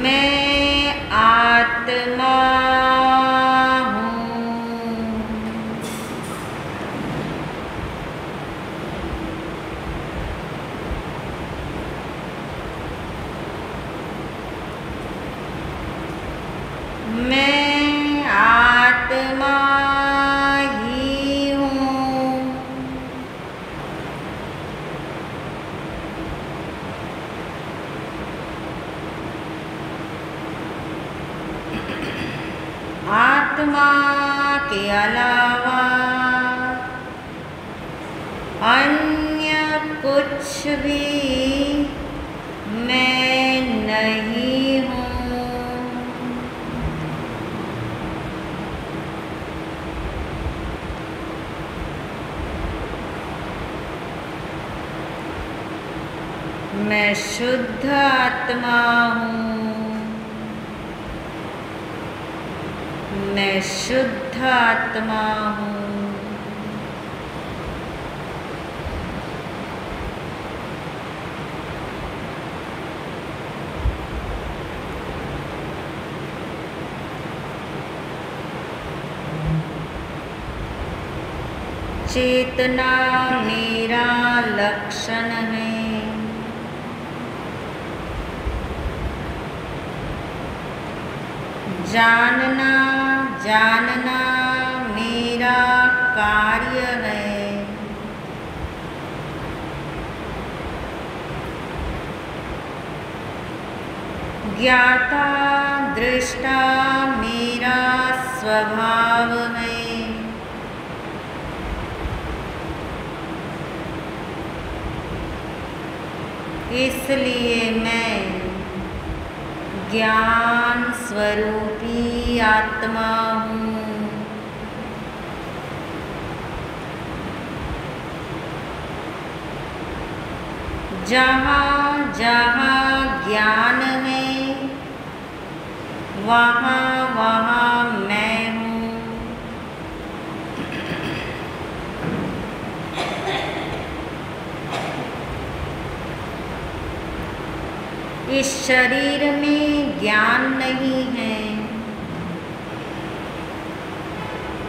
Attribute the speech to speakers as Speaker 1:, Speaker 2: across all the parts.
Speaker 1: मैं आत्मा हूँ। मैं आत्मा ही हूँ। आत्मा के अलावा अन्य कुछ भी मैं नहीं हूँ। मैं शुद्ध आत्मा हूँ। मैं शुद्ध आत्मा हूँ। चेतना मेरा लक्षण है। जानना मेरा कार्य है। ज्ञाता दृष्टा मेरा स्वभाव है। इसलिए मैं ज्ञान स्वरूपी आत्मा हूँ। जहाँ जहाँ ज्ञान है वहाँ वहाँ मैं हूँ। इस शरीर में ज्ञान नहीं है।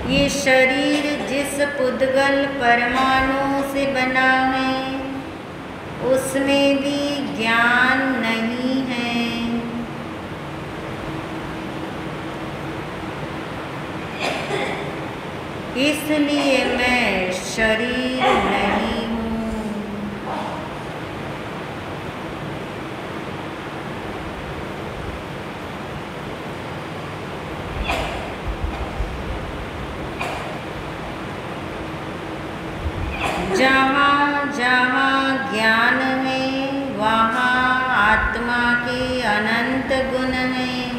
Speaker 1: ये शरीर जिस पुद्गल परमाणु से बना है उसमें भी ज्ञान नहीं है। इसलिए मैं शरीर नहीं हूँ। जहाँ जहाँ ज्ञान है वहाँ आत्मा के अनंत गुण हैं।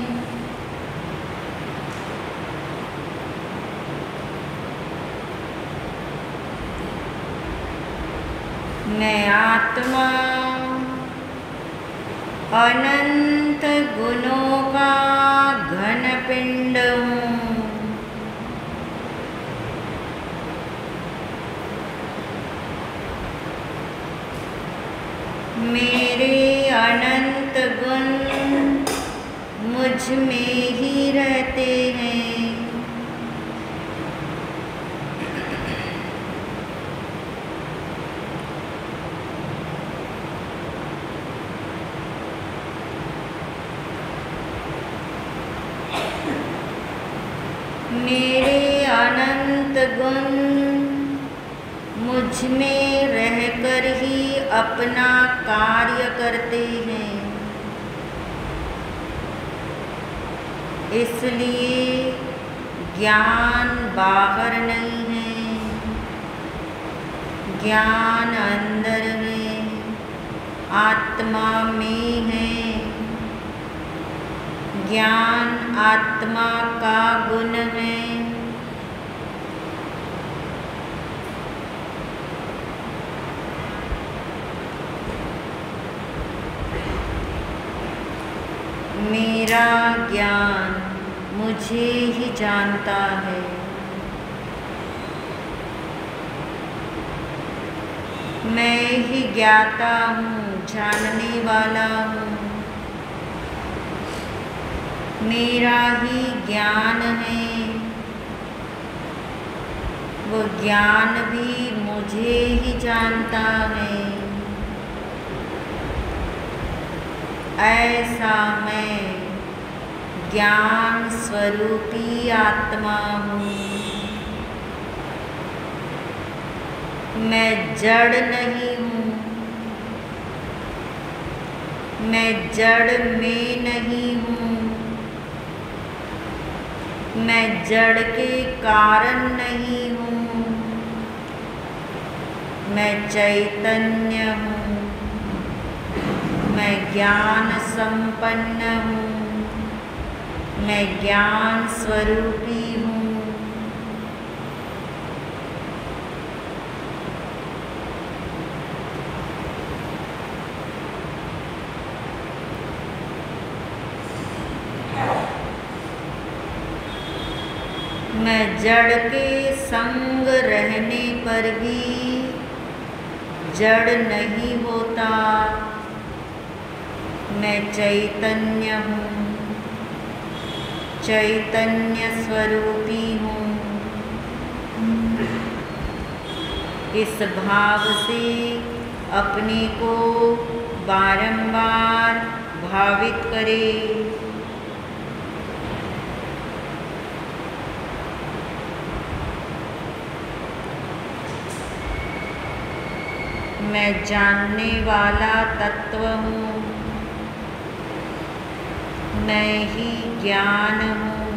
Speaker 1: मैं आत्मा अनंत गुणों का घन पिंड हूँ। मेरे अनंत गुण मुझ में ही रहते हैं। मेरे अनंत गुण मुझ में रहकर ही अपना कार्य करते हैं। इसलिए ज्ञान बाहर नहीं है, ज्ञान अंदर है, आत्मा में है। ज्ञान आत्मा का गुण है। मेरा ज्ञान मुझे ही जानता है। मैं ही ज्ञाता हूँ, जानने वाला हूँ। मेरा ही ज्ञान है, वो ज्ञान भी मुझे ही जानता है। ऐसा मैं ज्ञान स्वरूपी आत्मा हूँ। मैं जड़ नहीं हूँ, मैं जड़ में नहीं हूँ, मैं जड़ के कारण नहीं हूँ, मैं चैतन्य हूँ, मैं ज्ञान संपन्न हूँ, मैं ज्ञान स्वरूपी हूँ। मैं जड़ के संग रहने पर भी जड़ नहीं होता। मैं चैतन्य हूँ, चैतन्य स्वरूपी हूँ। इस भाव से अपने को बारंबार भावित करें। मैं जानने वाला तत्व हूँ, मैं ही ज्ञान हूँ,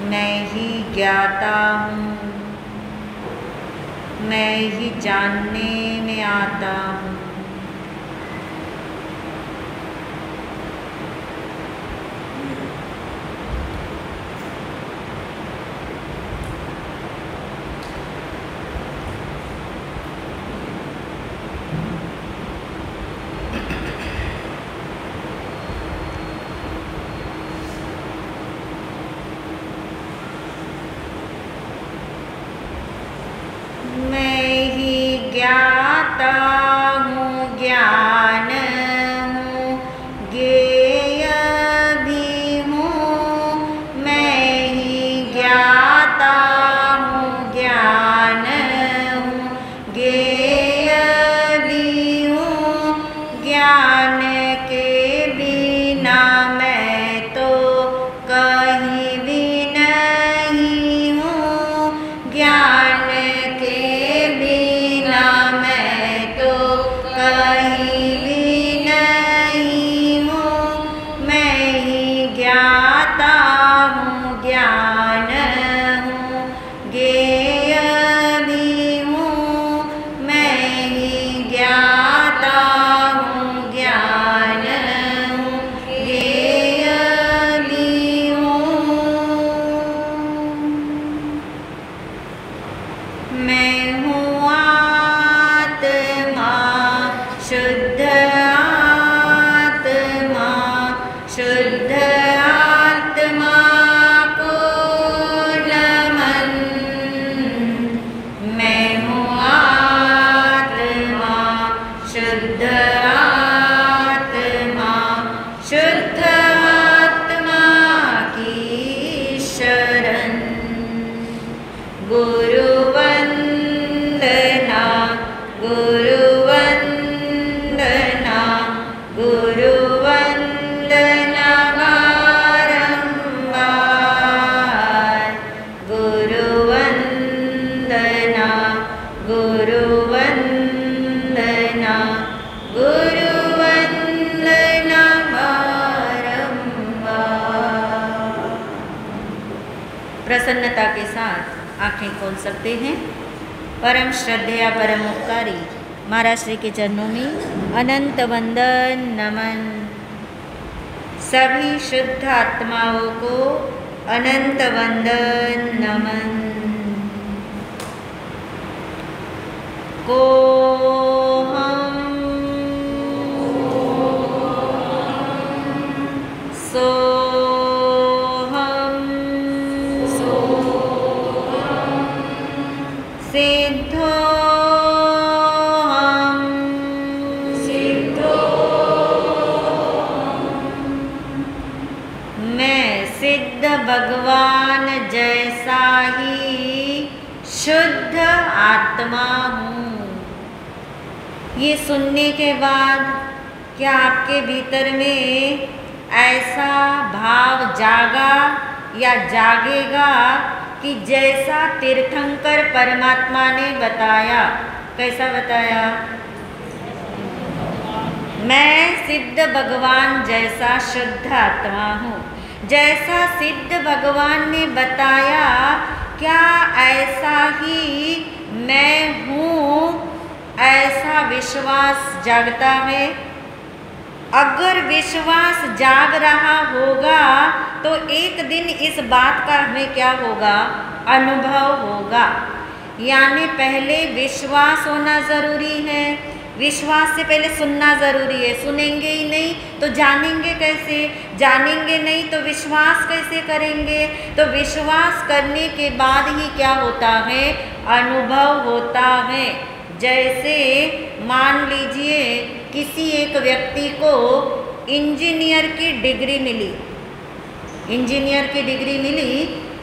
Speaker 1: मैं ही ज्ञाता हूँ, मैं ही जानने में आता हूँ। मैं ही ज्ञाता हूँ, ज्ञान हूँ, ज्ञेय भी हूँ। मैं ही ज्ञाता हूँ, ज्ञान हूँ, ज्ञेय भी हूँ। ज्ञान के बिना मैं तो कहीं भी नहीं हूँ। ज्ञान प्रसन्नता के साथ आंखें खोल सकते हैं। परम श्रद्धेय परम उपकारी महाराज श्री के चरणों में अनंत वंदन नमन। सभी शुद्ध आत्माओं को अनंत वंदन नमन। को भगवान जैसा ही शुद्ध आत्मा हूँ। ये सुनने के बाद क्या आपके भीतर में ऐसा भाव जागा या जागेगा कि जैसा तीर्थंकर परमात्मा ने बताया? कैसा बताया? मैं सिद्ध भगवान जैसा शुद्ध आत्मा हूँ। जैसा सिद्ध भगवान ने बताया, क्या ऐसा ही मैं हूँ? ऐसा विश्वास जागता है। अगर विश्वास जाग रहा होगा तो एक दिन इस बात का हमें क्या होगा? अनुभव होगा। यानी पहले विश्वास होना ज़रूरी है। विश्वास से पहले सुनना ज़रूरी है। सुनेंगे ही नहीं तो जानेंगे कैसे? जानेंगे नहीं तो विश्वास कैसे करेंगे? तो विश्वास करने के बाद ही क्या होता है? अनुभव होता है। जैसे मान लीजिए किसी एक व्यक्ति को इंजीनियर की डिग्री मिली, इंजीनियर की डिग्री मिली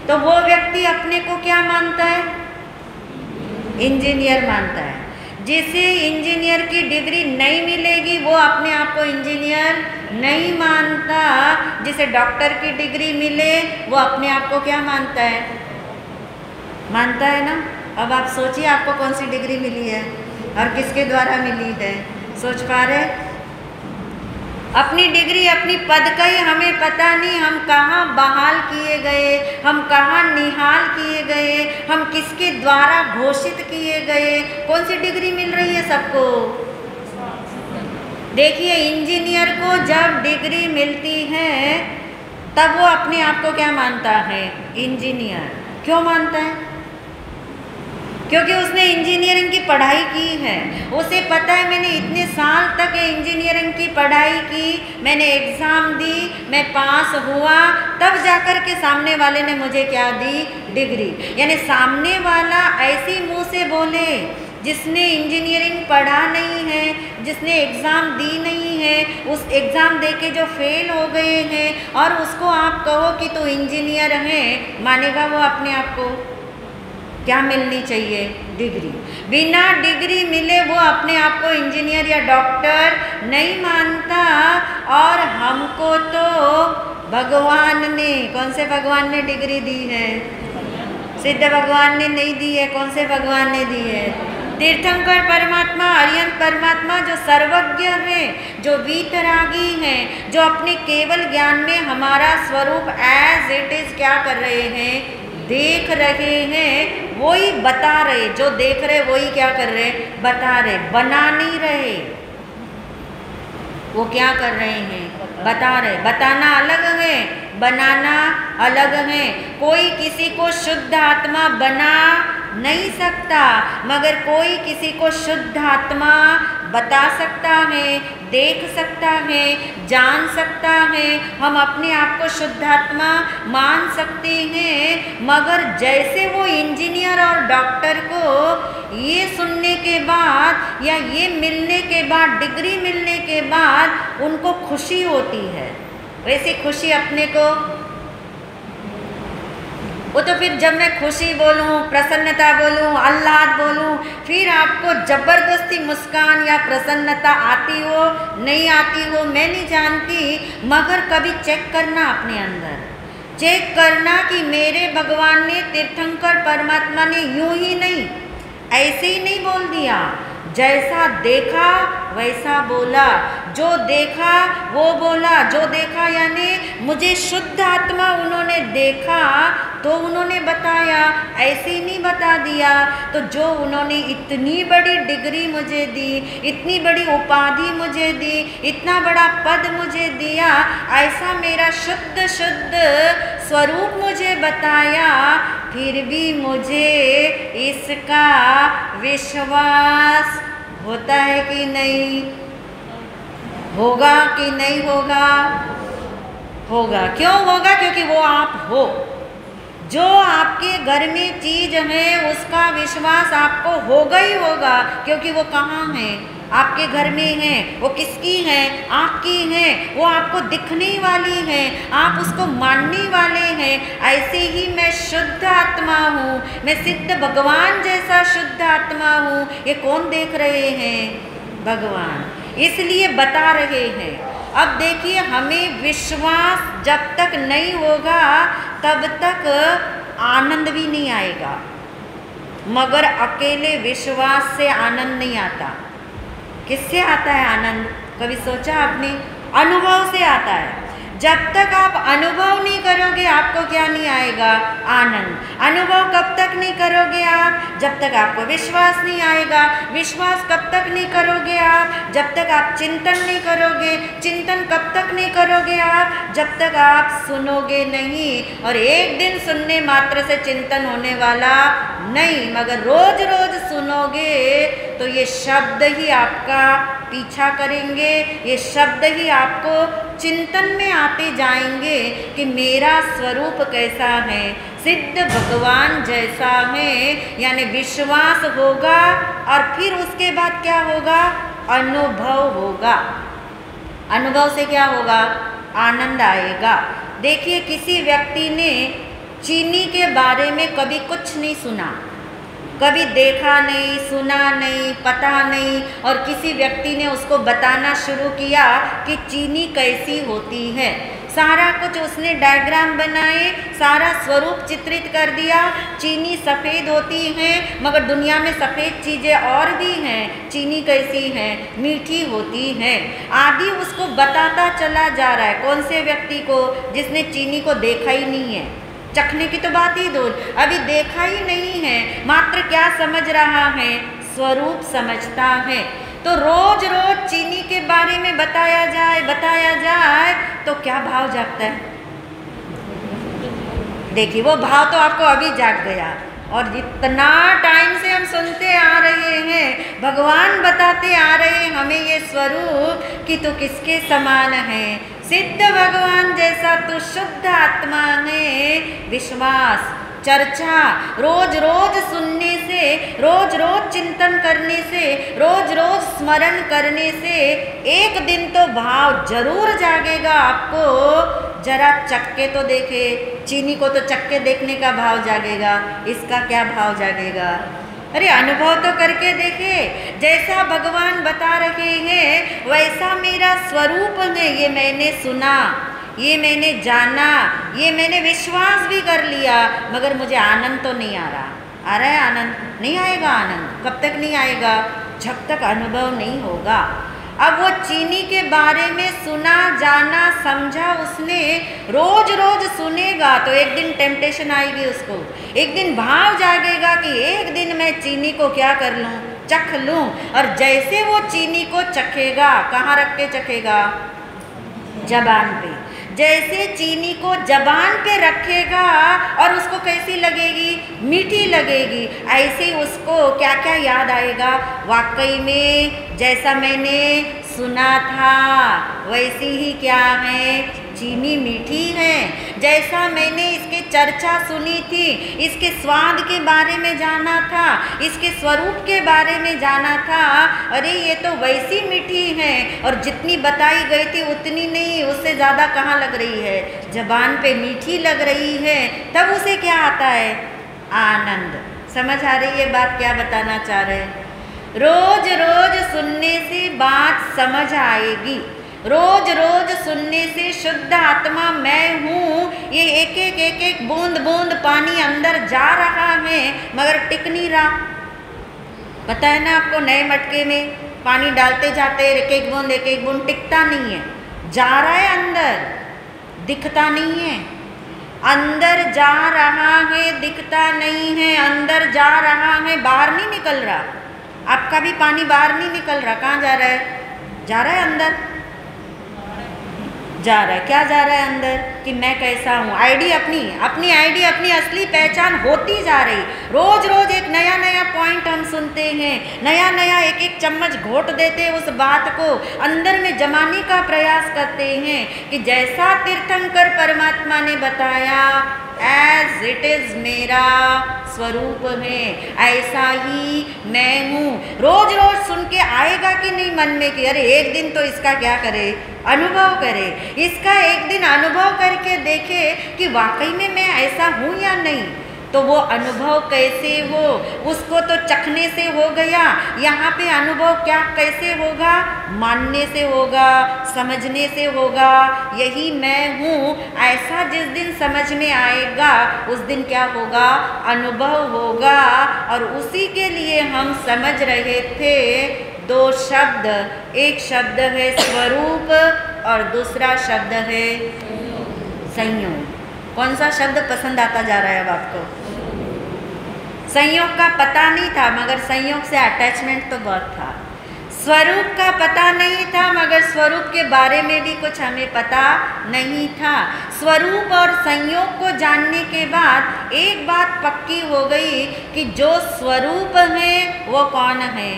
Speaker 1: तो वो व्यक्ति अपने को क्या मानता है? इंजीनियर मानता है। जिसे इंजीनियर की डिग्री नहीं मिलेगी वो अपने आप को इंजीनियर नहीं मानता। जिसे डॉक्टर की डिग्री मिले वो अपने आप को क्या मानता है? मानता है ना। अब आप सोचिए आपको कौन सी डिग्री मिली है और किसके द्वारा मिली है? सोच पा रहे? अपनी डिग्री, अपनी पद का ही हमें पता नहीं। हम कहाँ बहाल किए गए, हम कहाँ निहाल किए गए, हम किसके द्वारा घोषित किए गए। कौन सी डिग्री मिल रही है सबको? देखिए इंजीनियर को जब डिग्री मिलती है तब वो अपने आप को क्या मानता है? इंजीनियर। क्यों मानता है? क्योंकि उसने इंजीनियरिंग की पढ़ाई की है। उसे पता है मैंने इतने साल तक इंजीनियरिंग की पढ़ाई की, मैंने एग्ज़ाम दी, मैं पास हुआ, तब जाकर के सामने वाले ने मुझे क्या दी? डिग्री। यानी सामने वाला ऐसी मुंह से बोले जिसने इंजीनियरिंग पढ़ा नहीं है, जिसने एग्ज़ाम दी नहीं है, उस एग्ज़ाम दे के जो फेल हो गए हैं, और उसको आप कहो कि तो इंजीनियर है, मानेगा वो अपने आप को? क्या मिलनी चाहिए? डिग्री। बिना डिग्री मिले वो अपने आप को इंजीनियर या डॉक्टर नहीं मानता। और हमको तो भगवान ने, कौन से भगवान ने डिग्री दी है? सिद्ध भगवान ने नहीं दी है। कौन से भगवान ने दी है? तीर्थंकर परमात्मा, आर्यन परमात्मा, जो सर्वज्ञ है, जो वीतरागी हैं, जो अपने केवल ज्ञान में हमारा स्वरूप एज इट इज क्या कर रहे हैं? देख रहे हैं। वही बता रहे, जो देख रहे वही क्या कर रहे? बता रहे, बना नहीं रहे। वो क्या कर रहे हैं? बता रहे। बताना अलग है, बनाना अलग है। कोई किसी को शुद्ध आत्मा बना नहीं सकता, मगर कोई किसी को शुद्ध आत्मा बता सकता है, देख सकता है, जान सकता है। हम अपने आप को शुद्ध आत्मा मान सकते हैं। मगर जैसे वो इंजीनियर और डॉक्टर को ये सुनने के बाद या ये मिलने के बाद, डिग्री मिलने के बाद उनको खुशी होती है, वैसी खुशी अपने को वो तो फिर जब मैं खुशी बोलूँ, प्रसन्नता बोलूँ, आह्लाद बोलूँ, फिर आपको ज़बरदस्ती मुस्कान या प्रसन्नता आती हो नहीं आती हो मैं नहीं जानती, मगर कभी चेक करना अपने अंदर, चेक करना कि मेरे भगवान ने, तीर्थंकर परमात्मा ने यूं ही नहीं, ऐसे ही नहीं बोल दिया। जैसा देखा वैसा बोला, जो देखा वो बोला। जो देखा यानी मुझे शुद्ध आत्मा उन्होंने देखा तो उन्होंने बताया, ऐसे ही नहीं बता दिया। तो जो उन्होंने इतनी बड़ी डिग्री मुझे दी, इतनी बड़ी उपाधि मुझे दी, इतना बड़ा पद मुझे दिया, ऐसा मेरा शुद्ध शुद्ध स्वरूप मुझे बताया, फिर भी मुझे इसका विश्वास होता है कि नहीं? होगा कि नहीं होगा? होगा। क्यों होगा? क्योंकि वो आप हो। जो आपके घर में चीज़ है उसका विश्वास आपको होगा ही होगा, क्योंकि वो कहाँ है? आपके घर में हैं, वो किसकी हैं? आपकी हैं। वो आपको दिखने वाली हैं, आप उसको मानने वाले हैं। ऐसे ही मैं शुद्ध आत्मा हूँ, मैं सिद्ध भगवान जैसा शुद्ध आत्मा हूँ। ये कौन देख रहे हैं? भगवान। इसलिए बता रहे हैं। अब देखिए, हमें विश्वास जब तक नहीं होगा तब तक आनंद भी नहीं आएगा। मगर अकेले विश्वास से आनंद नहीं आता। किससे आता है आनंद? कभी सोचा आपने? अनुभव से आता है। जब तक आप अनुभव नहीं करोगे आपको क्या नहीं आएगा? आनंद। अनुभव कब तक नहीं करोगे आप? जब तक आपको विश्वास नहीं आएगा। विश्वास कब तक नहीं करोगे आप? जब तक आप चिंतन नहीं करोगे। चिंतन कब तक नहीं करोगे आप? जब तक आप सुनोगे नहीं। और एक दिन सुनने मात्र से चिंतन होने वाला नहीं, मगर रोज रोज सुनोगे तो ये शब्द ही आपका पीछा करेंगे। ये शब्द ही आपको चिंतन में आते जाएंगे कि मेरा स्वरूप कैसा है, सिद्ध भगवान जैसा है। यानी विश्वास होगा और फिर उसके बाद क्या होगा? अनुभव होगा। अनुभव से क्या होगा? आनंद आएगा। देखिए, किसी व्यक्ति ने चीनी के बारे में कभी कुछ नहीं सुना, कभी देखा नहीं, सुना नहीं, पता नहीं, और किसी व्यक्ति ने उसको बताना शुरू किया कि चीनी कैसी होती है। सारा कुछ उसने डायग्राम बनाए, सारा स्वरूप चित्रित कर दिया। चीनी सफ़ेद होती है, मगर दुनिया में सफ़ेद चीज़ें और भी हैं। चीनी कैसी है? मीठी होती है। आदि उसको बताता चला जा रहा है। कौन से व्यक्ति को? जिसने चीनी को देखा ही नहीं है। चखने की तो बात ही दूर, अभी देखा ही नहीं है, मात्र क्या समझ रहा है? स्वरूप समझता है। तो रोज रोज चीनी के बारे में बताया जाए तो क्या भाव जागता है? देखिए, वो भाव तो आपको अभी जाग गया। और जितना टाइम से हम सुनते आ रहे हैं, भगवान बताते आ रहे हैं हमें ये स्वरूप कि तू किसके समान है, सिद्ध भगवान जैसा तू शुद्ध आत्मा है। विश्वास, चर्चा, रोज रोज सुनने से, रोज रोज चिंतन करने से, रोज रोज स्मरण करने से एक दिन तो भाव जरूर जागेगा आपको। जरा चक्के तो देखे, चीनी को तो चक्के देखने का भाव जागेगा, इसका क्या भाव जागेगा? अरे अनुभव तो करके देखे। जैसा भगवान बता रहे हैं वैसा मेरा स्वरूप है। ये मैंने सुना, ये मैंने जाना, ये मैंने विश्वास भी कर लिया, मगर मुझे आनंद तो नहीं आ रहा। आ रहा है आनंद? नहीं आएगा आनंद। कब तक नहीं आएगा? जब तक अनुभव नहीं होगा। अब वो चीनी के बारे में सुना, जाना, समझा उसने, रोज रोज सुनेगा तो एक दिन टेम्पटेशन आएगी उसको, एक दिन भाव जागेगा कि एक दिन मैं चीनी को क्या कर लूँ? चख लूँ। और जैसे वो चीनी को चखेगा, कहाँ रख के चखेगा? जबान पे। जैसे चीनी को जबान पे रखेगा और उसको कैसी लगेगी? मीठी लगेगी। ऐसे ही उसको क्या क्या याद आएगा? वाकई में जैसा मैंने सुना था वैसी ही क्या है? चीनी मीठी है। जैसा मैंने इसके चर्चा सुनी थी, इसके स्वाद के बारे में जाना था, इसके स्वरूप के बारे में जाना था, अरे ये तो वैसी मीठी है। और जितनी बताई गई थी उतनी नहीं, उससे ज़्यादा कहाँ लग रही है? जबान पे मीठी लग रही है। तब उसे क्या आता है? आनंद। समझ आ रही है बात क्या बताना चाह रहे हैं? रोज रोज सुनने से बात समझ आएगी। रोज रोज सुनने से शुद्ध आत्मा मैं हूँ, ये एक एक बूंद बूंद पानी अंदर जा रहा है मगर टिक नहीं रहा। पता है ना आपको, नए मटके में पानी डालते जाते एक एक बूंद टिकता नहीं है, जा रहा है अंदर, दिखता नहीं है। अंदर जा रहा है, दिखता नहीं है, अंदर जा रहा है, बाहर नहीं निकल रहा। आपका भी पानी बाहर नहीं निकल रहा, कहाँ जा रहा है? जा रहा है अंदर, जा रहा है। क्या जा रहा है अंदर? कि मैं कैसा हूँ। आईडी अपनी आईडी, अपनी असली पहचान होती जा रही। रोज रोज एक नया नया पॉइंट हम सुनते हैं, नया नया एक एक चम्मच घोट देते हैं, उस बात को अंदर में जमाने का प्रयास करते हैं कि जैसा तीर्थंकर परमात्मा ने बताया एज इट इज मेरा स्वरूप है, ऐसा ही मैं हूँ। रोज रोज सुन के आएगा कि नहीं मन में कि अरे एक दिन तो इसका क्या करे, अनुभव करे, इसका एक दिन अनुभव करके देखे कि वाकई में मैं ऐसा हूँ या नहीं। तो वो अनुभव कैसे हो, उसको तो चखने से हो गया, यहाँ पे अनुभव क्या कैसे होगा, मानने से होगा, समझने से होगा। यही मैं हूँ ऐसा जिस दिन समझ में आएगा उस दिन क्या होगा, अनुभव होगा। और उसी के लिए हम समझ रहे थे दो शब्द, एक शब्द है स्वरूप और दूसरा शब्द है संयोग। कौन सा शब्द पसंद आता जा रहा है अब आपको? संयोग का पता नहीं था मगर संयोग से अटैचमेंट तो बहुत था। स्वरूप का पता नहीं था मगर स्वरूप के बारे में भी कुछ हमें पता नहीं था। स्वरूप और संयोग को जानने के बाद एक बात पक्की हो गई कि जो स्वरूप है वो कौन है,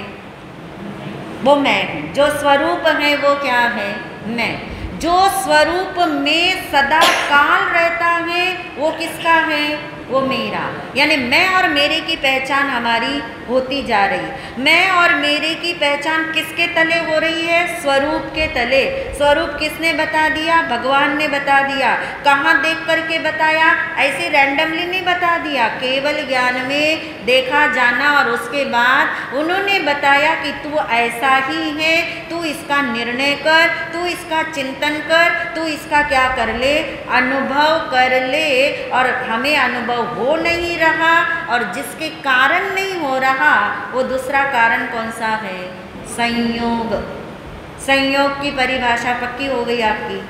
Speaker 1: वो मैं हूँ। जो स्वरूप है वो क्या है, मैं। जो स्वरूप में सदा काल रहता है वो किसका है, वो मेरा। यानी मैं और मेरे की पहचान हमारी होती जा रही। मैं और मेरे की पहचान किसके तले हो रही है, स्वरूप के तले। स्वरूप किसने बता दिया, भगवान ने बता दिया। कहाँ देख करके बताया, ऐसे रैंडमली नहीं बता दिया, केवल ज्ञान में देखा जाना। और उसके बाद उन्होंने बताया कि तू ऐसा ही है, तू इसका निर्णय कर, तू इसका चिंतन कर, तू इसका क्या कर ले, अनुभव कर ले। और हमें अनुभव हो नहीं रहा और जिसके कारण नहीं हो रहा वो दूसरा कारण कौन सा है, संयोग। संयोग की परिभाषा पक्की हो गई आपकी,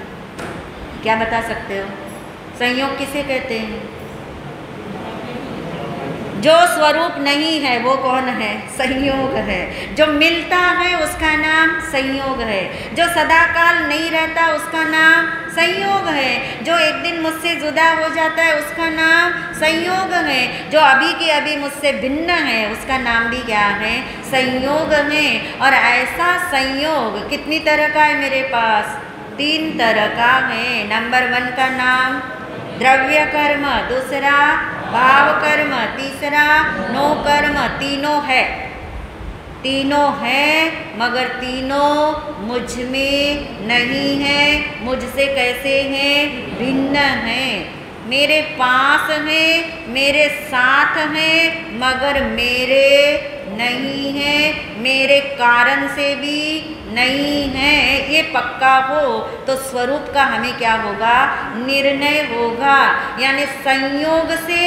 Speaker 1: क्या बता सकते हो? संयोग किसे कहते हैं? जो स्वरूप नहीं है वो कौन है, संयोग है। जो मिलता है उसका नाम संयोग है। जो सदाकाल नहीं रहता उसका नाम संयोग है। जो एक दिन मुझसे जुदा हो जाता है उसका नाम संयोग है। जो अभी के अभी मुझसे भिन्न है उसका नाम भी क्या है, संयोग है। और ऐसा संयोग कितनी तरह का है मेरे पास, 3 तरह का है। नंबर 1 का नाम द्रव्य कर्म, दूसरा भाव कर्म, तीसरा नो कर्म। तीनों है, तीनों है मगर तीनों मुझ में नहीं है। मुझसे कैसे हैं, भिन्न हैं। मेरे पास हैं, मेरे साथ हैं मगर मेरे नहीं है, मेरे कारण से भी नहीं है। ये पक्का हो तो स्वरूप का हमें क्या होगा, निर्णय होगा। यानी संयोग से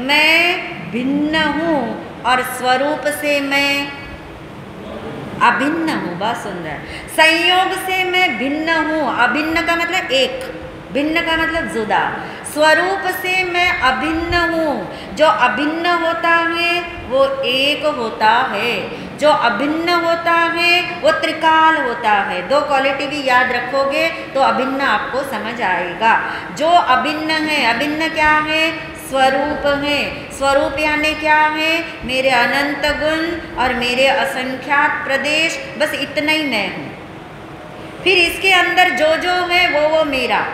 Speaker 1: मैं भिन्न हूँ और स्वरूप से मैं अभिन्न हूँ। बात सुन रहा है, संयोग से मैं भिन्न हूँ। अभिन्न का मतलब एक, भिन्न का मतलब जुदा। स्वरूप से मैं अभिन्न हूँ। जो अभिन्न होता है वो एक होता है, जो अभिन्न होता है वो त्रिकाल होता है। 2 क्वालिटी भी याद रखोगे तो अभिन्न आपको समझ आएगा। जो अभिन्न है, अभिन्न क्या है, स्वरूप है। स्वरूप यानी क्या है, मेरे अनंत गुण और मेरे असंख्यात प्रदेश, बस इतना ही मैं हूँ। फिर इसके अंदर जो जो है वो मेरा।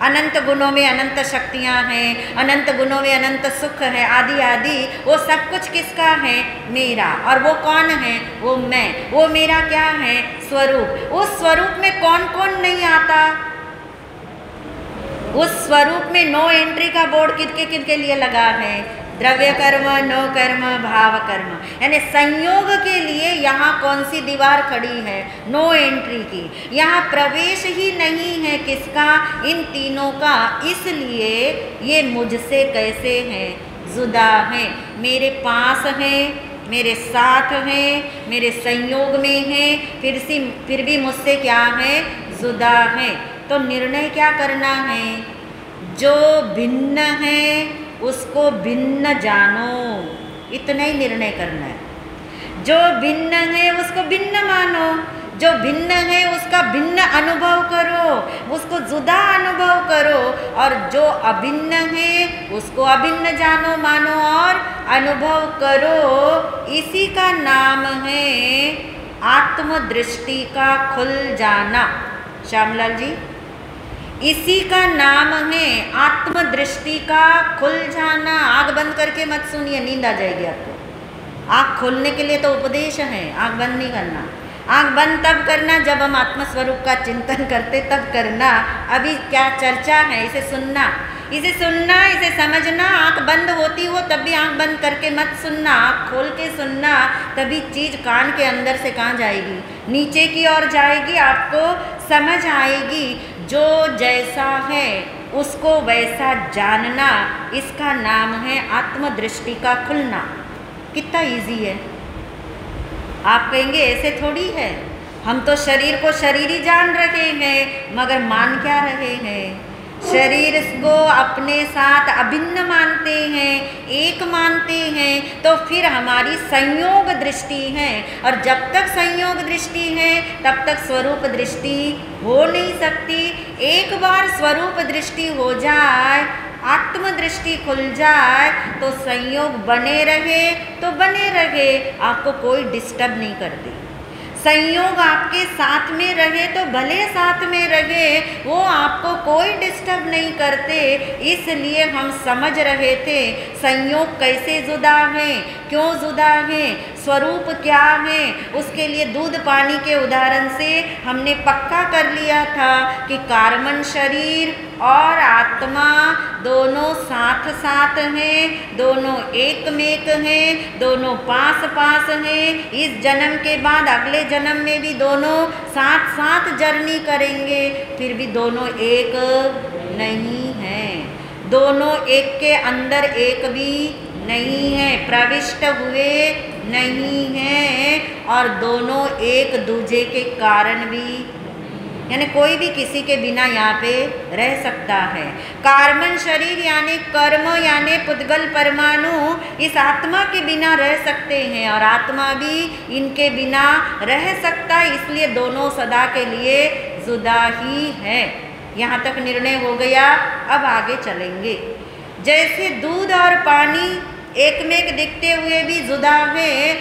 Speaker 1: अनंत गुणों में अनंत शक्तियाँ हैं, अनंत गुणों में अनंत सुख है, आदि आदि। वो सब कुछ किसका है, मेरा। और वो कौन है, वो मैं। वो मेरा क्या है, स्वरूप। उस स्वरूप में कौन कौन नहीं आता, उस स्वरूप में नो एंट्री का बोर्ड किनके लिए लगा है, द्रव्य कर्म, नो कर्म, भाव कर्म। यानी संयोग के लिए यहाँ कौन सी दीवार खड़ी है, नो एंट्री की। यहाँ प्रवेश ही नहीं है किसका, इन तीनों का। इसलिए ये मुझसे कैसे हैं, जुदा हैं। मेरे पास हैं, मेरे साथ हैं, मेरे संयोग में हैं, फिर भी मुझसे क्या है, जुदा हैं। तो निर्णय क्या करना है, जो भिन्न है उसको भिन्न जानो, इतना ही निर्णय करना है। जो भिन्न है उसको भिन्न मानो, जो भिन्न है उसका भिन्न अनुभव करो, उसको जुदा अनुभव करो। और जो अभिन्न है उसको अभिन्न जानो, मानो और अनुभव करो। इसी का नाम है आत्मदृष्टि का खुल जाना। श्यामलाल जी, इसी का नाम है आत्मदृष्टि का खुल जाना। आँख बंद करके मत सुनिए, नींद आ जाएगी आपको। आँख खोलने के लिए तो उपदेश है, आँख बंद नहीं करना। आँख बंद तब करना जब हम आत्मस्वरूप का चिंतन करते, तब करना। अभी क्या चर्चा है, इसे सुनना, इसे सुनना, इसे समझना। आँख बंद होती हो तब भी आँख बंद करके मत सुनना, आँख खोल के सुनना। तभी चीज़ कान के अंदर से कहाँ जाएगी, नीचे की ओर जाएगी, आपको समझ आएगी। जो जैसा है उसको वैसा जानना, इसका नाम है आत्मदृष्टि का खुलना। कितना इजी है। आप कहेंगे ऐसे थोड़ी है, हम तो शरीर को शरीर ही जान रहे हैं, मगर मान क्या रहे हैं? शरीर को अपने साथ अभिन्न मानते हैं, एक मानते हैं। तो फिर हमारी संयोग दृष्टि है, और जब तक संयोग दृष्टि है तब तक स्वरूप दृष्टि हो नहीं सकती। एक बार स्वरूप दृष्टि हो जाए, आत्मदृष्टि खुल जाए, तो संयोग बने रहे तो बने रहे, आपको कोई डिस्टर्ब नहीं करती। संयोग आपके साथ में रहे तो भले साथ में रहे, वो आपको कोई डिस्टर्ब नहीं करते। इसलिए हम समझ रहे थे संयोग कैसे जुदा है, क्यों जुदा है, स्वरूप क्या है। उसके लिए दूध पानी के उदाहरण से हमने पक्का कर लिया था कि कार्बन शरीर और आत्मा दोनों साथ साथ हैं, दोनों एक मेक हैं, दोनों पास पास हैं। इस जन्म के बाद अगले जन्म में भी दोनों साथ साथ जर्नी करेंगे, फिर भी दोनों एक नहीं हैं। दोनों एक के अंदर एक भी नहीं है, प्रविष्ट हुए नहीं हैं, और दोनों एक दूजे के कारण भी, यानी कोई भी किसी के बिना यहाँ पे रह सकता है। कार्बन शरीर यानी कर्म यानी पुद्गल परमाणु इस आत्मा के बिना रह सकते हैं, और आत्मा भी इनके बिना रह सकता है। इसलिए दोनों सदा के लिए जुदा ही है। यहाँ तक निर्णय हो गया। अब आगे चलेंगे। जैसे दूध और पानी एक में एक दिखते हुए भी जुदा है,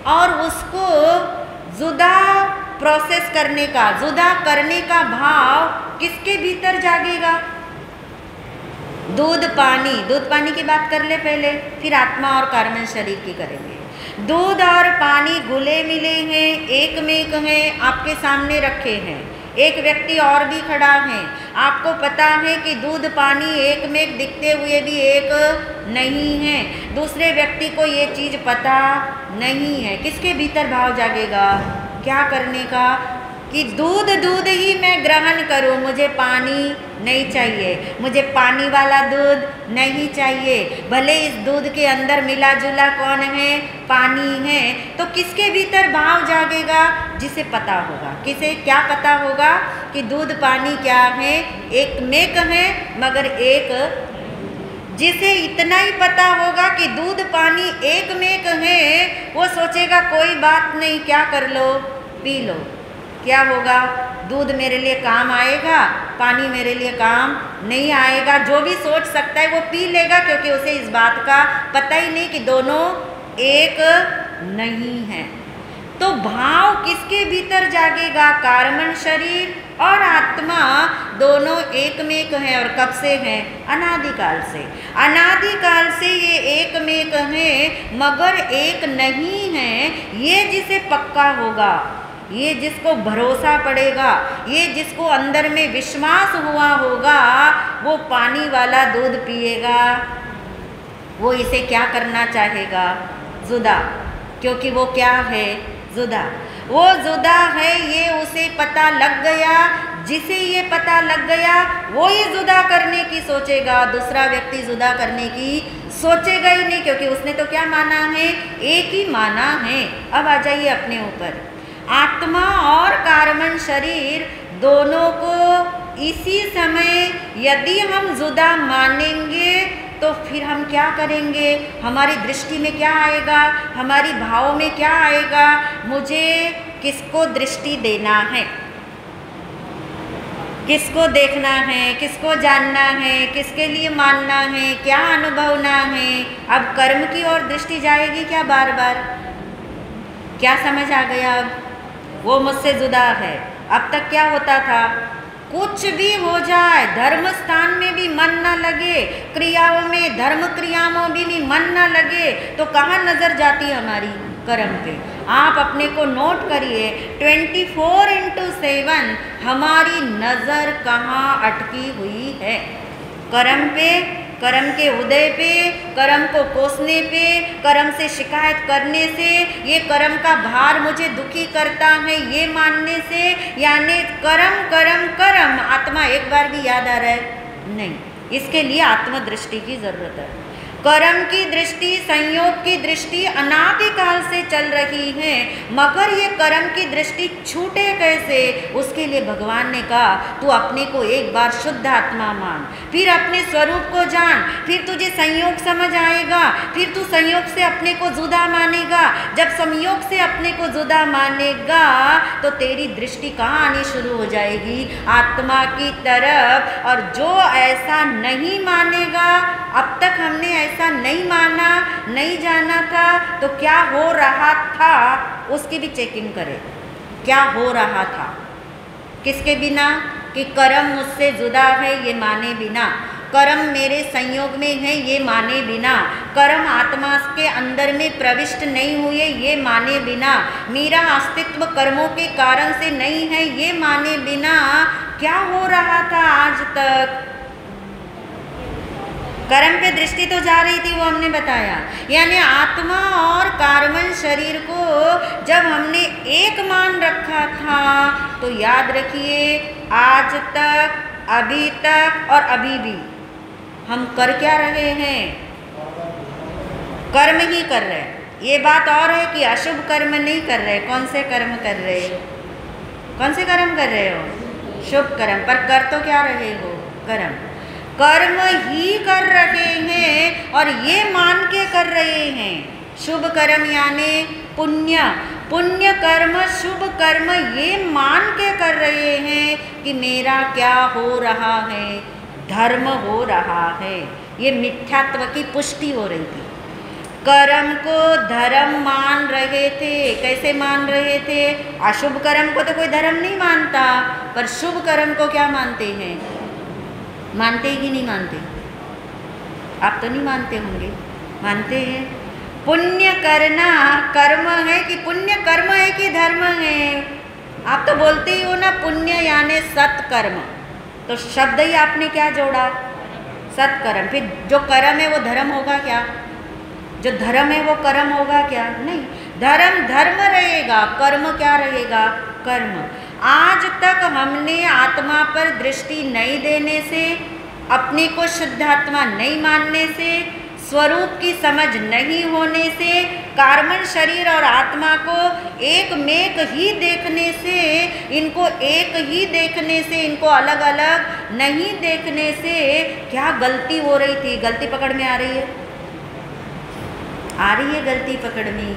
Speaker 1: और उसको जुदा प्रोसेस करने का, जुदा करने का भाव किसके भीतर जागेगा? दूध पानी की बात कर ले पहले, फिर आत्मा और कार्बन शरीर की करेंगे। दूध और पानी घुले मिले हैं, एक में एक हैं, आपके सामने रखे हैं। एक व्यक्ति और भी खड़ा है, आपको पता है कि दूध पानी एक में एक दिखते हुए भी एक नहीं है। दूसरे व्यक्ति को ये चीज़ पता नहीं है। किसके भीतर भाव जागेगा? क्या करने का? कि दूध दूध ही मैं ग्रहण करूं, मुझे पानी नहीं चाहिए, मुझे पानी वाला दूध नहीं चाहिए। भले इस दूध के अंदर मिला जुला कौन है? पानी है। तो किसके भीतर भाव जागेगा? जिसे पता होगा। किसे क्या पता होगा कि दूध पानी क्या है? एक मेक है, मगर एक। जिसे इतना ही पता होगा कि दूध पानी एक मेक है, वो सोचेगा कोई बात नहीं, क्या कर लो, पी लो। क्या होगा? दूध मेरे लिए काम आएगा, पानी मेरे लिए काम नहीं आएगा। जो भी सोच सकता है वो पी लेगा, क्योंकि उसे इस बात का पता ही नहीं कि दोनों एक नहीं है। तो भाव किसके भीतर जागेगा? कार्बन शरीर और आत्मा दोनों एक में एक है। और कब से है? अनादिकाल से। अनादिकाल से ये एक में एक है, मगर एक नहीं है। ये जिसे पक्का होगा, ये जिसको भरोसा पड़ेगा, ये जिसको अंदर में विश्वास हुआ होगा, वो पानी वाला दूध पिएगा। वो इसे क्या करना चाहेगा? जुदा। क्योंकि वो क्या है? जुदा। वो जुदा है, ये उसे पता लग गया। जिसे ये पता लग गया वो ये जुदा करने की सोचेगा, दूसरा व्यक्ति जुदा करने की सोचेगा ही नहीं, क्योंकि उसने तो क्या माना है? एक ही माना है। अब आ जाइए अपने ऊपर। आत्मा और कार्बन शरीर दोनों को इसी समय यदि हम जुदा मानेंगे तो फिर हम क्या करेंगे? हमारी दृष्टि में क्या आएगा? हमारी भाव में क्या आएगा? मुझे किसको दृष्टि देना है, किसको देखना है, किसको जानना है, किसके लिए मानना है, क्या अनुभवना है? अब कर्म की ओर दृष्टि जाएगी क्या बार बार? क्या समझ आ गया? अब वो मुझसे जुदा है। अब तक क्या होता था? कुछ भी हो जाए, धर्म स्थान में भी मन ना लगे, क्रियाओं में, धर्म क्रियाओं में भी मन ना लगे, तो कहाँ नजर जाती है हमारी? कर्म पे। आप अपने को नोट करिए, 24/7 हमारी नजर कहाँ अटकी हुई है? कर्म पे, कर्म के उदय पे, कर्म को कोसने पे, कर्म से शिकायत करने से, ये कर्म का भार मुझे दुखी करता है ये मानने से, यानी कर्म कर्म कर्म। आत्मा एक बार भी याद आ रहा है? नहीं। इसके लिए आत्मदृष्टि की जरूरत है। कर्म की दृष्टि, संयोग की दृष्टि अनादिकाल से चल रही है, मगर ये कर्म की दृष्टि छूटे कैसे? उसके लिए भगवान ने कहा तू अपने को एक बार शुद्ध आत्मा मान, फिर अपने स्वरूप को जान, फिर तुझे संयोग समझ आएगा, फिर तू संयोग से अपने को जुदा मानेगा। जब संयोग से अपने को जुदा मानेगा तो तेरी दृष्टि कहाँ आनी शुरू हो जाएगी? आत्मा की तरफ। और जो ऐसा नहीं मानेगा, अब तक हमने ऐसा नहीं माना, नहीं जाना था, तो क्या हो रहा था उसकी भी चेकिंग करें। क्या हो रहा था? किसके बिना? कि कर्म मुझसे जुदा है ये माने बिना, कर्म मेरे संयोग में है ये माने बिना, कर्म आत्मा के अंदर में प्रविष्ट नहीं हुए ये माने बिना, मेरा अस्तित्व कर्मों के कारण से नहीं है ये माने बिना। क्या हो रहा था आज तक? कर्म पे दृष्टि तो जा रही थी, वो हमने बताया। यानी आत्मा और कार्बन शरीर को जब हमने एक मान रखा था, तो याद रखिए आज तक, अभी तक और अभी भी हम कर क्या रहे हैं? कर्म ही कर रहे हैं। ये बात और है कि अशुभ कर्म नहीं कर रहे। कौन से कर्म कर रहे हो? कौन से कर्म कर रहे हो? शुभ कर्म। पर कर तो क्या रहे हो? कर्म। कर्म ही कर रहे हैं और ये मान के कर रहे हैं। शुभ कर्म यानी पुण्य, पुण्य कर्म, शुभ कर्म ये मान के कर रहे हैं कि मेरा क्या हो रहा है? धर्म हो रहा है। ये मिथ्यात्व की पुष्टि हो रही थी। कर्म को धर्म मान रहे थे। कैसे मान रहे थे? अशुभ कर्म को तो कोई धर्म नहीं मानता, पर शुभ कर्म को क्या मानते हैं? मानते ही कि नहीं मानते? आप तो नहीं मानते होंगे, मानते हैं। पुण्य करना कर्म है कि पुण्य कर्म है कि धर्म है? आप तो बोलते ही हो ना पुण्य यानी सत्कर्म, तो शब्द ही आपने क्या जोड़ा? सत्कर्म। फिर जो कर्म है वो धर्म होगा क्या? जो धर्म है वो कर्म होगा क्या? नहीं। धर्म धर्म रहेगा, कर्म क्या रहेगा? कर्म। आज तक हमने आत्मा पर दृष्टि नहीं देने से, अपने को शुद्ध आत्मा नहीं मानने से, स्वरूप की समझ नहीं होने से, कार्बन शरीर और आत्मा को एक मेक ही देखने से, इनको एक ही देखने से, इनको अलग अलग नहीं देखने से क्या गलती हो रही थी? गलती पकड़ में आ रही है? आ रही है गलती पकड़ में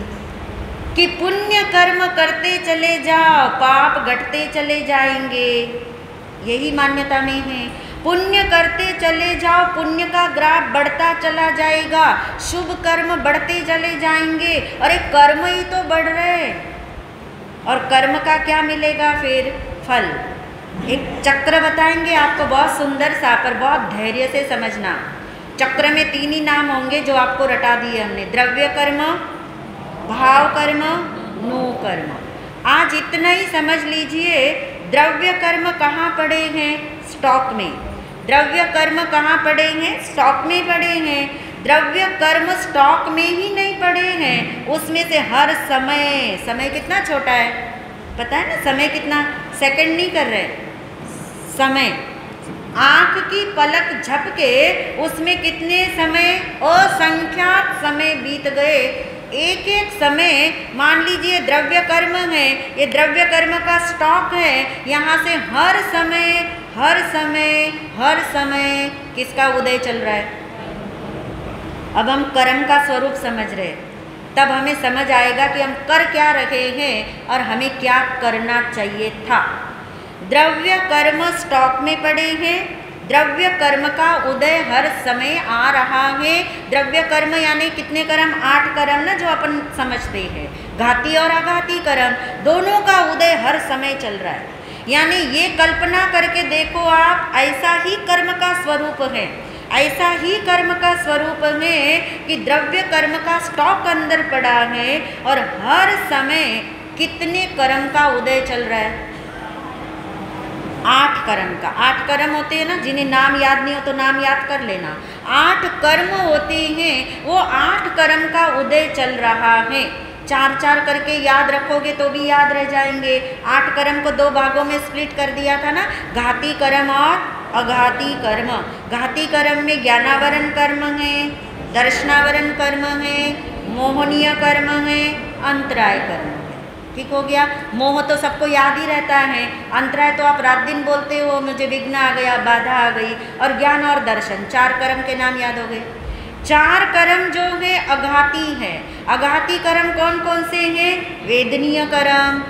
Speaker 1: कि पुण्य कर्म करते चले जाओ, पाप घटते चले जाएंगे। यही मान्यता में है। पुण्य करते चले जाओ, पुण्य का ग्राफ बढ़ता चला जाएगा, शुभ कर्म बढ़ते चले जाएंगे। अरे कर्म ही तो बढ़ रहे, और कर्म का क्या मिलेगा फिर? फल। एक चक्र बताएंगे आपको बहुत सुंदर सा, पर बहुत धैर्य से समझना। चक्र में 3 ही नाम होंगे जो आपको रटा दिए हमने: द्रव्य कर्म, भाव कर्म, नो कर्म। आज इतना ही समझ लीजिए। द्रव्य कर्म कहाँ पड़े हैं? स्टॉक में। द्रव्य कर्म कहाँ पड़े हैं? स्टॉक में पड़े हैं। द्रव्य कर्म स्टॉक में ही नहीं पड़े हैं, उसमें से हर समय, समय कितना छोटा है पता है ना? समय कितना, सेकंड नहीं कर रहे, समय, आँख की पलक झपके उसमें कितने समय, असंख्यात समय बीत गए। एक एक समय, मान लीजिए द्रव्य कर्म है, ये द्रव्य कर्म का स्टॉक है, यहाँ से हर समय हर समय हर समय किसका उदय चल रहा है? अब हम कर्म का स्वरूप समझ रहे, तब हमें समझ आएगा कि हम कर क्या रहे हैं और हमें क्या करना चाहिए था। द्रव्य कर्म स्टॉक में पड़े हैं, द्रव्य कर्म का उदय हर समय आ रहा है। द्रव्य कर्म यानी कितने कर्म? 8 कर्म ना, जो अपन समझते हैं, घाती और आघाती कर्म, दोनों का उदय हर समय चल रहा है। यानी ये कल्पना करके देखो आप, ऐसा ही कर्म का स्वरूप है, ऐसा ही कर्म का स्वरूप है कि द्रव्य कर्म का स्टॉक अंदर पड़ा है और हर समय कितने कर्म का उदय चल रहा है? 8 कर्म का। 8 कर्म होते हैं ना, जिन्हें नाम याद नहीं हो तो नाम याद कर लेना। 8 कर्म होते हैं, वो 8 कर्म का उदय चल रहा है। 4-4 करके याद रखोगे तो भी याद रह जाएंगे। 8 कर्म को 2 भागों में स्प्लिट कर दिया था ना, घाती कर्म और अघाती कर्म। घाती कर्म में ज्ञानावरण कर्म है, दर्शनावरण कर्म है, मोहनीय कर्म है, अंतराय कर्म है। ठीक हो गया। मोह तो सबको याद ही रहता है, अंतराय तो आप रात दिन बोलते हो, मुझे विघ्न आ गया, बाधा आ गई। और ज्ञान और दर्शन, 4 कर्म के नाम याद हो गए। 4 कर्म जो है अघाती है। अघाती कर्म कौन कौन से हैं? वेदनीय कर्म,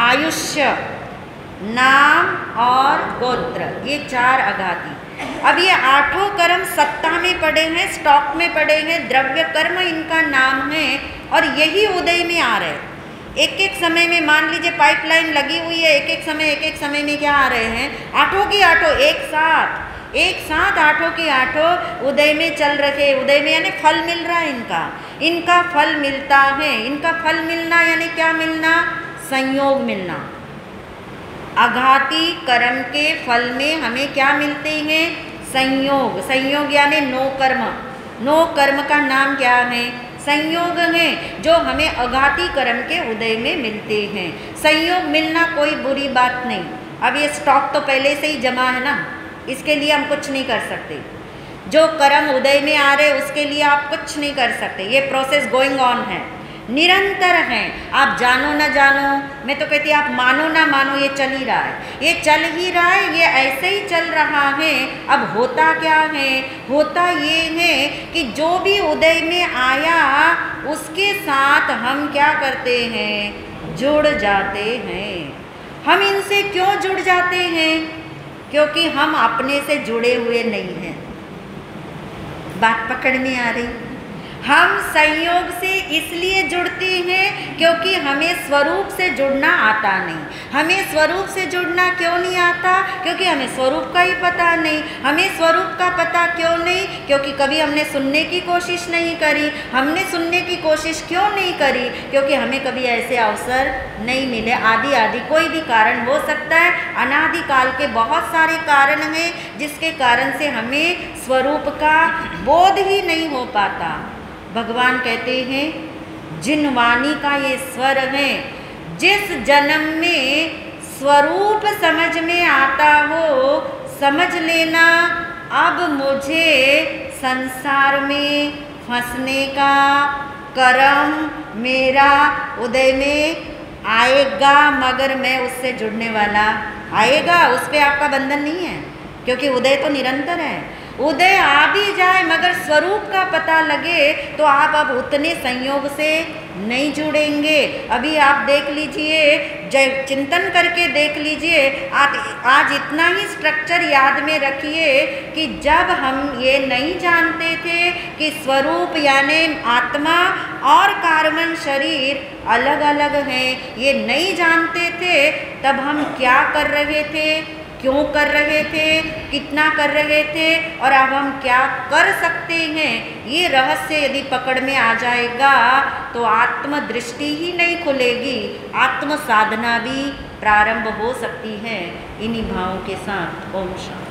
Speaker 1: आयुष्य, नाम और गोत्र, ये 4 अघाती। अब ये 8 कर्म सत्ता में पड़े हैं, स्टॉक में पड़े हैं, द्रव्य कर्म इनका नाम है और यही उदय में आ रहे हैं। एक एक समय में मान लीजिए पाइपलाइन लगी हुई है, एक एक समय में क्या आ रहे हैं? 8 की 8 एक साथ 8 की 8 उदय में चल रहे। उदय में यानी फल मिल रहा है इनका फल मिलता है। इनका फल मिलना यानी क्या मिलना? संयोग मिलना। अघाती कर्म के फल में हमें क्या मिलते हैं? संयोग। संयोग यानी 9 कर्म। 9 कर्म का नाम क्या है? संयोग है, जो हमें अघाती कर्म के उदय में मिलते हैं। संयोग मिलना कोई बुरी बात नहीं। अब ये स्टॉक तो पहले से ही जमा है ना, इसके लिए हम कुछ नहीं कर सकते। जो कर्म उदय में आ रहे उसके लिए आप कुछ नहीं कर सकते। ये प्रोसेस गोइंग ऑन है, निरंतर है। आप जानो ना जानो, मैं तो कहती आप मानो ना मानो, ये चल ही रहा है, ये चल ही रहा है, ये ऐसे ही चल रहा है। अब होता क्या है? होता ये है कि जो भी उदय में आया उसके साथ हम क्या करते हैं? जुड़ जाते हैं। हम इनसे क्यों जुड़ जाते हैं? क्योंकि हम अपने से जुड़े हुए नहीं हैं। बात पकड़ में आ रही? हम संयोग से इसलिए जुड़ते हैं क्योंकि हमें स्वरूप से जुड़ना आता नहीं। हमें स्वरूप से जुड़ना क्यों नहीं आता? क्योंकि हमें स्वरूप का ही पता नहीं। हमें स्वरूप का पता क्यों नहीं? क्योंकि कभी हमने सुनने की कोशिश नहीं करी। हमने सुनने की कोशिश क्यों नहीं करी? क्योंकि हमें कभी ऐसे अवसर नहीं मिले। आदि कोई भी कारण हो सकता है। अनादि काल के बहुत सारे कारण हैं जिसके कारण से हमें स्वरूप का बोध ही नहीं हो पाता। भगवान कहते हैं, जिन वाणी का ये स्वर है, जिस जन्म में स्वरूप समझ में आता हो, समझ लेना अब मुझे संसार में फंसने का कर्म मेरा उदय में आएगा, मगर मैं उससे जुड़ने वाला आएगा। उस पर आपका बंधन नहीं है, क्योंकि उदय तो निरंतर है। उदय आ भी जाए मगर स्वरूप का पता लगे तो आप अब उतने संयोग से नहीं जुड़ेंगे। अभी आप देख लीजिए, चिंतन करके देख लीजिए। आज इतना ही स्ट्रक्चर याद में रखिए कि जब हम ये नहीं जानते थे कि स्वरूप यानी आत्मा और कार्बन शरीर अलग अलग हैं, ये नहीं जानते थे, तब हम क्या कर रहे थे, क्यों कर रहे थे, कितना कर रहे थे और अब हम क्या कर सकते हैं, ये रहस्य यदि पकड़ में आ जाएगा तो आत्म दृष्टि ही नहीं खुलेगी, आत्म साधना भी प्रारंभ हो सकती है। इन्हीं भावों के साथ ओम शांति।